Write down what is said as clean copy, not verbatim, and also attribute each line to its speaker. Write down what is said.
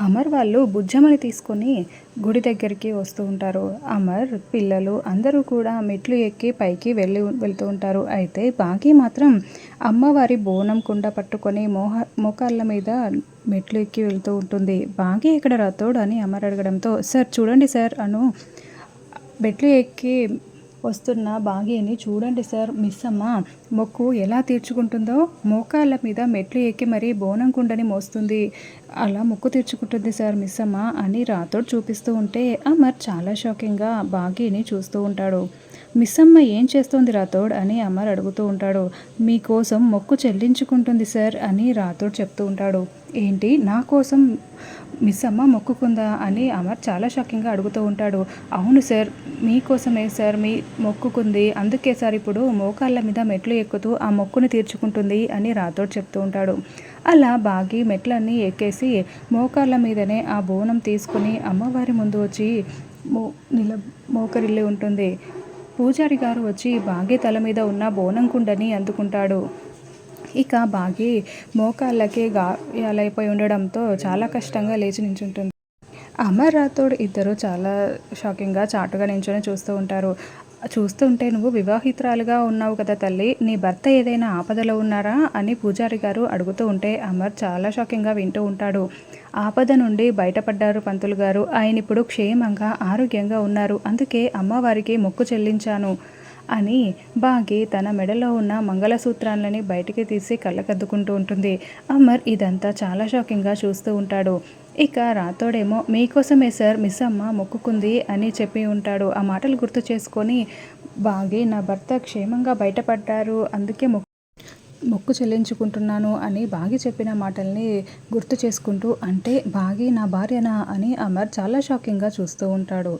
Speaker 1: అమర్ వాళ్ళు బుజ్జమ్మని తీసుకొని గుడి దగ్గరికి వస్తూ ఉంటారు. అమర్ పిల్లలు అందరూ కూడా మెట్లు ఎక్కి పైకి వెళ్తూ ఉంటారు. అయితే బాకీ మాత్రం అమ్మవారి బోనం కుండ పట్టుకొని మోకాళ్ళ మీద మెట్లు ఎక్కి వెళ్తూ ఉంటుంది. బాకీ ఇక్కడ రథోడ్ అని అమర్ అడగడంతో, సార్ చూడండి సార్ అను మెట్లు ఎక్కి వస్తున్న బాగీని చూడండి సార్, మిస్ అమ్మ మొక్కు ఎలా తీర్చుకుంటుందో, మోకాళ్ళ మీద మెట్లు ఎక్కి మరీ బోనం కుండని మోస్తుంది, అలా మొక్కు తీర్చుకుంటుంది సార్ మిస్ అమ్మ అని రాథోడ్ చూపిస్తూ ఉంటే అమర్ చాలా షాకింగ్గా బాగీని చూస్తూ ఉంటాడు. మిస్ అమ్మ ఏం చేస్తోంది రాథోడ్ అని అమర్ అడుగుతూ ఉంటాడు. మీకోసం మొక్కు చెల్లించుకుంటుంది సార్ అని రాథోడ్ చెప్తూ ఉంటాడు. ఏంటి, నా కోసం మిస్ అమ్మ మొక్కుకుందా అని అమర్ చాలా షాకింగ్గా అడుగుతూ ఉంటాడు. అవును సార్, మీకోసమే సార్ మీ మొక్కుకుంది, అందుకే సార్ ఇప్పుడు మోకాళ్ళ మీద మెట్లు ఎక్కుతూ ఆ మొక్కుని తీర్చుకుంటుంది అని రాథోడ్ చెప్తూ ఉంటాడు. అలా బాగి మెట్లన్నీ ఎక్కేసి మోకాళ్ళ మీదనే ఆ బోనం తీసుకుని అమ్మవారి ముందు వచ్చి మోకరిల్లి ఉంటుంది. పూజారి గారు వచ్చి బాగి తల మీద ఉన్న బోనం కుండని అందుకుంటాడు. ఇక బాగి మోకాళ్ళకి గాయాలైపోయి ఉండడంతో చాలా కష్టంగా లేచి నించుంటుంది. అమర్ రాథోడ్ ఇద్దరు చాలా షాకింగ్గా చాటుగా నించొని చూస్తూ ఉంటారు. చూస్తుంటే, నువ్వు వివాహితురాలుగా ఉన్నావు కదా తల్లి, నీ భర్త ఏదైనా ఆపదలో ఉన్నారా అని పూజారి గారు అడుగుతూ ఉంటే అమర్ చాలా షాకింగ్గా వింటూ ఉంటాడు. ఆపద నుండి బయటపడ్డారు పంతులు గారు, ఆయన ఇప్పుడు క్షేమంగా ఆరోగ్యంగా ఉన్నారు, అందుకే అమ్మవారికి మొక్కు చెల్లించాను అని బాగి తన మెడలో ఉన్న మంగళసూత్రాలని బయటికి తీసి కళ్ళకద్దుకుంటూ ఉంటుంది. అమర్ ఇదంతా చాలా షాకింగ్గా చూస్తూ ఉంటాడు. ఇక రాథోడేమో, మీకోసమే సార్ మిస్ అమ్మ మొక్కుకుంది అని చెప్పి ఉంటాడు. ఆ మాటలు గుర్తు చేసుకొని బాగి నా భర్త క్షేమంగా బయటపడ్డారు, అందుకే మొక్కు చెల్లించుకుంటున్నాను అని బాగి చెప్పిన మాటల్ని గుర్తు చేసుకుంటూ, అంటే బాగి నా భార్యనా అని అమర్ చాలా షాకింగ్గా చూస్తూ ఉంటాడు.